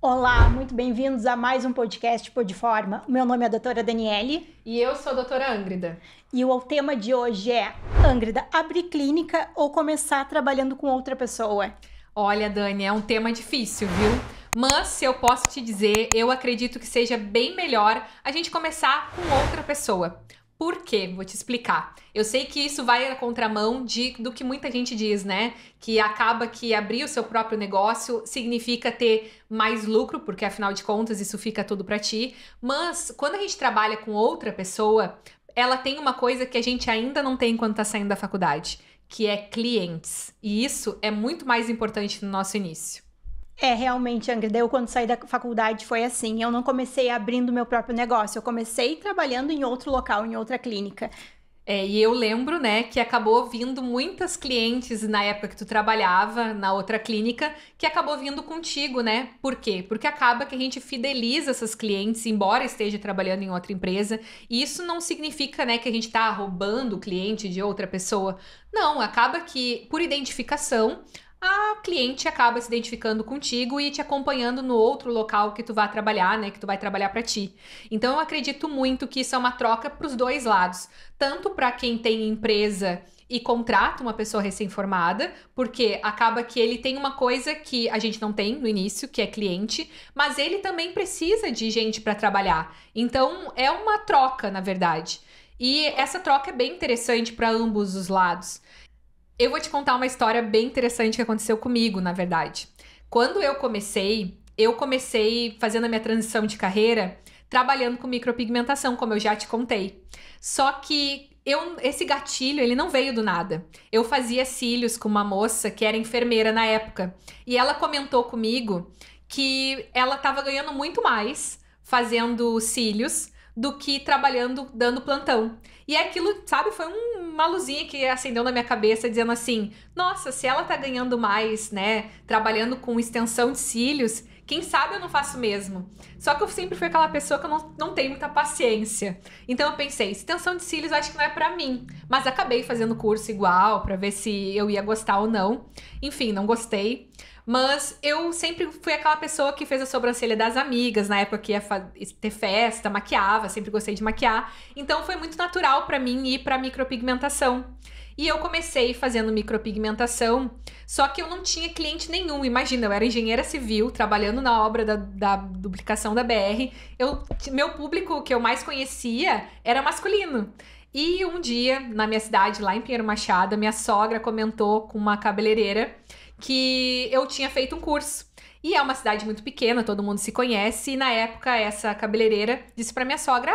Olá, muito bem-vindos a mais um podcast Podiforma. O meu nome é a doutora Daniele. E eu sou a doutora Ângrida. E o tema de hoje é, Ângrida, abrir clínica ou começar trabalhando com outra pessoa? Olha, Dani, é um tema difícil, viu? Mas, se eu posso te dizer, eu acredito que seja bem melhor a gente começar com outra pessoa. Por quê? Vou te explicar. Eu sei que isso vai na contramão do que muita gente diz, né? Que acaba que abrir o seu próprio negócio significa ter mais lucro, porque afinal de contas isso fica tudo pra ti. Mas quando a gente trabalha com outra pessoa, ela tem uma coisa que a gente ainda não tem quando tá saindo da faculdade, que é clientes. E isso é muito mais importante no nosso início. Realmente, Ângrida, eu quando saí da faculdade foi assim, eu não comecei abrindo meu próprio negócio, eu comecei trabalhando em outro local, em outra clínica. E eu lembro, né, que acabou vindo muitas clientes na época que tu trabalhava na outra clínica, que acabou vindo contigo, né? Por quê? Porque acaba que a gente fideliza essas clientes, embora esteja trabalhando em outra empresa, e isso não significa, né, que a gente tá roubando o cliente de outra pessoa. Não, acaba que, por identificação, a cliente acaba se identificando contigo e te acompanhando no outro local que tu vai trabalhar, né? Que tu vai trabalhar para ti. Então eu acredito muito que isso é uma troca para os dois lados, tanto para quem tem empresa e contrata uma pessoa recém-formada, porque acaba que ele tem uma coisa que a gente não tem no início, que é cliente, mas ele também precisa de gente para trabalhar. Então é uma troca, na verdade. E essa troca é bem interessante para ambos os lados. Eu vou te contar uma história bem interessante que aconteceu comigo, na verdade. Quando eu comecei fazendo a minha transição de carreira, trabalhando com micropigmentação, como eu já te contei. Só que esse gatilho, ele não veio do nada. Eu fazia cílios com uma moça que era enfermeira na época. E ela comentou comigo que ela estava ganhando muito mais fazendo cílios do que trabalhando, dando plantão. E aquilo, sabe, foi uma luzinha que acendeu na minha cabeça, dizendo assim, nossa, se ela tá ganhando mais, né, trabalhando com extensão de cílios, quem sabe eu não faço mesmo. Só que eu sempre fui aquela pessoa que eu não tenho muita paciência. Então eu pensei, extensão de cílios eu acho que não é pra mim. Mas acabei fazendo curso igual, pra ver se eu ia gostar ou não. Enfim, não gostei. Mas eu sempre fui aquela pessoa que fez a sobrancelha das amigas, na época que ia ter festa, maquiava, sempre gostei de maquiar. Então foi muito natural pra mim ir pra micropigmentação. E eu comecei fazendo micropigmentação, só que eu não tinha cliente nenhum. Imagina, eu era engenheira civil, trabalhando na obra da duplicação da BR. Meu público que eu mais conhecia era masculino. E um dia, na minha cidade, lá em Pinheiro Machado, minha sogra comentou com uma cabeleireira que eu tinha feito um curso. E é uma cidade muito pequena, todo mundo se conhece. E na época, essa cabeleireira disse pra minha sogra,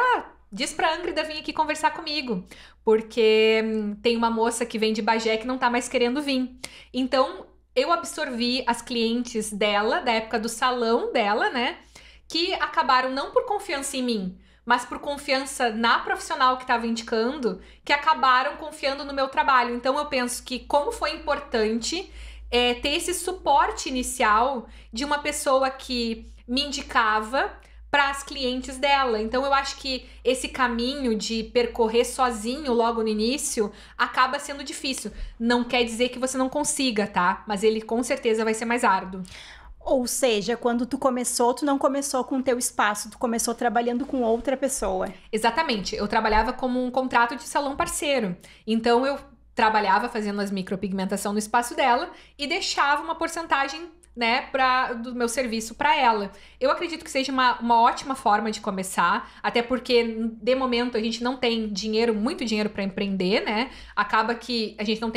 diz pra Ângrida vir aqui conversar comigo. Porque tem uma moça que vem de Bagé que não tá mais querendo vir. Então, eu absorvi as clientes dela, da época do salão dela, né? Que acabaram não por confiança em mim, mas por confiança na profissional que estava indicando, que acabaram confiando no meu trabalho. Então, eu penso que como foi importante ter esse suporte inicial de uma pessoa que me indicava para as clientes dela. Então eu acho que esse caminho de percorrer sozinho logo no início acaba sendo difícil. Não quer dizer que você não consiga, tá? Mas ele com certeza vai ser mais árduo. Ou seja, quando tu não começou com o teu espaço, tu começou trabalhando com outra pessoa. Exatamente. Eu trabalhava como um contrato de salão parceiro. Então eu trabalhava fazendo as micropigmentação no espaço dela e deixava uma porcentagem, né, do meu serviço para ela. Eu acredito que seja uma ótima forma de começar, até porque de momento a gente não tem muito dinheiro para empreender, né? Acaba que a gente não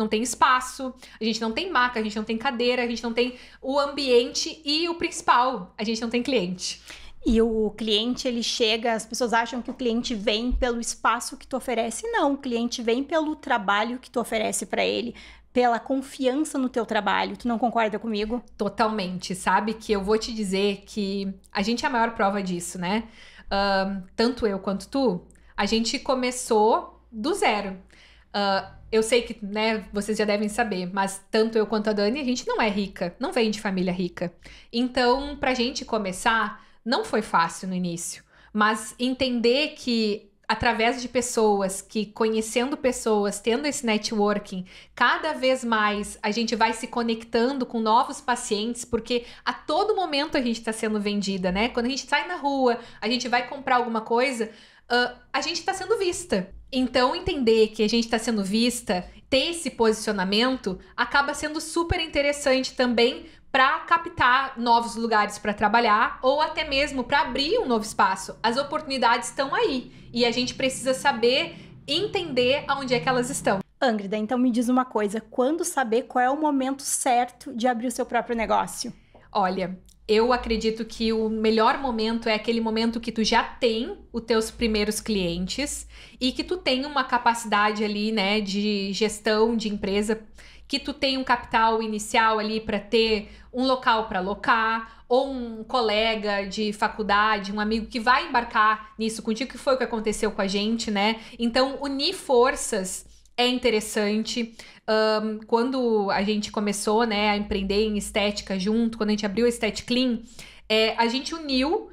tem espaço, a gente não tem maca, a gente não tem cadeira, a gente não tem o ambiente e o principal, a gente não tem cliente. E o cliente, ele chega, as pessoas acham que o cliente vem pelo espaço que tu oferece. Não, o cliente vem pelo trabalho que tu oferece para ele, pela confiança no teu trabalho. Tu não concorda comigo? Totalmente, sabe? Que eu vou te dizer que a gente é a maior prova disso, né? Tanto eu quanto tu, a gente começou do zero. Eu sei que, né, vocês já devem saber, mas tanto eu quanto a Dani, a gente não é rica, não vem de família rica. Então, pra gente começar, não foi fácil no início, mas entender que através de pessoas, que conhecendo pessoas, tendo esse networking, cada vez mais a gente vai se conectando com novos pacientes, porque a todo momento a gente está sendo vendida, né? Quando a gente sai na rua, a gente vai comprar alguma coisa, a gente está sendo vista. Então, entender que a gente está sendo vista, ter esse posicionamento, acaba sendo super interessante também para captar novos lugares para trabalhar ou até mesmo para abrir um novo espaço. As oportunidades estão aí e a gente precisa saber entender aonde é que elas estão. Ângrida, então me diz uma coisa, quando saber qual é o momento certo de abrir o seu próprio negócio? Olha, eu acredito que o melhor momento é aquele momento que tu já tem os teus primeiros clientes e que tu tem uma capacidade ali, né, de gestão de empresa, que tu tem um capital inicial ali para ter um local para alocar, ou um colega de faculdade, um amigo que vai embarcar nisso contigo, que foi o que aconteceu com a gente, né? Então, unir forças é interessante. Quando a gente começou, né, a empreender em estética junto, quando a gente abriu a Estet Clean, a gente uniu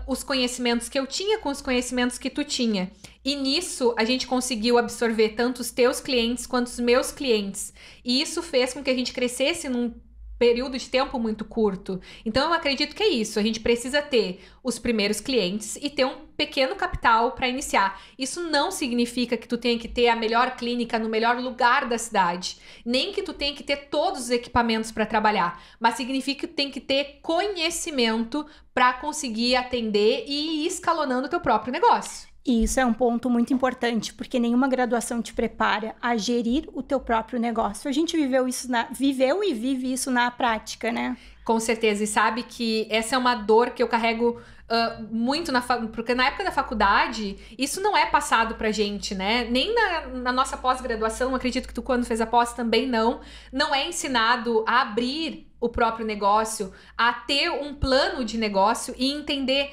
os conhecimentos que eu tinha com os conhecimentos que tu tinha. E nisso, a gente conseguiu absorver tanto os teus clientes quanto os meus clientes. E isso fez com que a gente crescesse num período de tempo muito curto. Então, eu acredito que é isso. A gente precisa ter os primeiros clientes e ter um pequeno capital para iniciar. Isso não significa que tu tenha que ter a melhor clínica no melhor lugar da cidade, nem que tu tenha que ter todos os equipamentos para trabalhar, mas significa que tu tem que ter conhecimento para conseguir atender e ir escalonando o teu próprio negócio. E isso é um ponto muito importante, porque nenhuma graduação te prepara a gerir o teu próprio negócio. A gente viveu e vive isso na prática, né? Com certeza, e sabe que essa é uma dor que eu carrego muito, porque na época da faculdade, isso não é passado pra gente, né? Nem na nossa pós-graduação, acredito que tu quando fez a pós também não é ensinado a abrir o próprio negócio, a ter um plano de negócio e entender,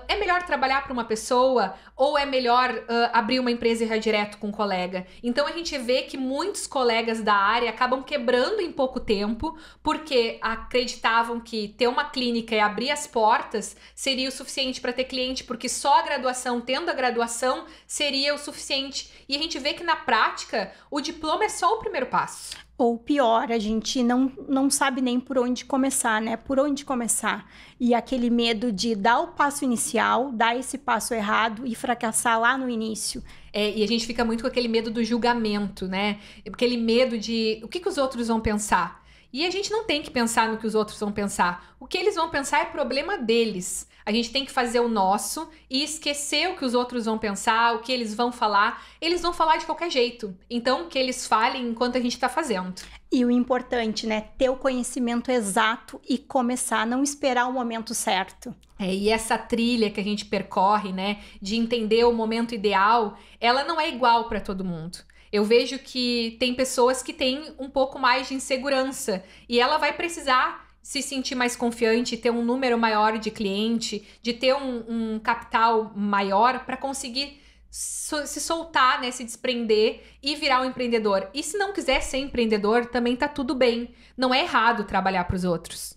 é melhor trabalhar para uma pessoa ou é melhor abrir uma empresa e ir direto com um colega? Então a gente vê que muitos colegas da área acabam quebrando em pouco tempo porque acreditavam que ter uma clínica e abrir as portas seria o suficiente para ter cliente, porque só a graduação, tendo a graduação, seria o suficiente. E a gente vê que na prática o diploma é só o primeiro passo. Ou pior, a gente não sabe nem por onde começar, né? Por onde começar. E aquele medo de dar o passo inicial, dar esse passo errado e fracassar lá no início. E a gente fica muito com aquele medo do julgamento, né? Aquele medo de o que os outros vão pensar. E a gente não tem que pensar no que os outros vão pensar. O que eles vão pensar é problema deles. A gente tem que fazer o nosso e esquecer o que os outros vão pensar, o que eles vão falar. Eles vão falar de qualquer jeito. Então, que eles falem enquanto a gente está fazendo. E o importante, né? Ter o conhecimento exato e começar, não esperar o momento certo. E essa trilha que a gente percorre, né? De entender o momento ideal, ela não é igual para todo mundo. Eu vejo que tem pessoas que têm um pouco mais de insegurança e ela vai precisar se sentir mais confiante, ter um número maior de cliente, de ter um capital maior para conseguir se soltar, né, se desprender e virar um empreendedor. E se não quiser ser empreendedor, também tá tudo bem. Não é errado trabalhar para os outros.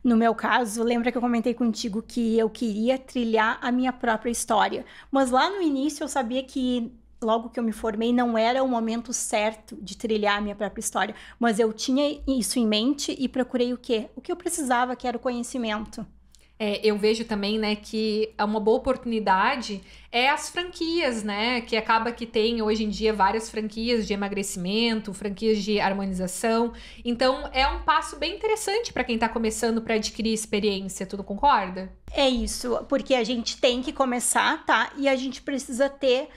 No meu caso, lembra que eu comentei contigo que eu queria trilhar a minha própria história. Mas lá no início eu sabia que logo que eu me formei, não era o momento certo de trilhar a minha própria história. Mas eu tinha isso em mente e procurei o quê? O que eu precisava, que era o conhecimento. Eu vejo também, né, que uma boa oportunidade é as franquias, né? Que acaba que tem hoje em dia várias franquias de emagrecimento, franquias de harmonização. Então, é um passo bem interessante para quem está começando para adquirir experiência. Tu não concorda? É isso, porque a gente tem que começar, tá? E a gente precisa ter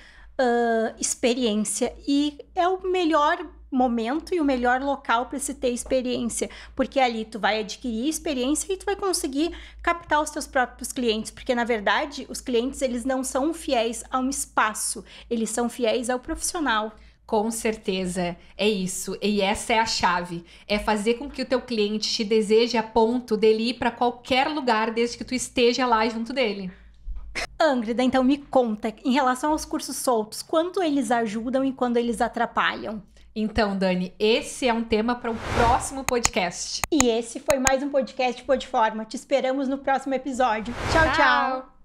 experiência, e é o melhor momento e o melhor local para se ter experiência, porque ali tu vai adquirir experiência e tu vai conseguir captar os teus próprios clientes, porque na verdade os clientes, eles não são fiéis a um espaço, eles são fiéis ao profissional. Com certeza, é isso. E essa é a chave. É fazer com que o teu cliente te deseje a ponto dele ir para qualquer lugar desde que tu esteja lá junto dele. Ângrida, então me conta, em relação aos cursos soltos, quando eles ajudam e quando eles atrapalham? Então, Dani, esse é um tema para o próximo podcast. E esse foi mais um podcast Podforma. Te esperamos no próximo episódio. Tchau, tchau!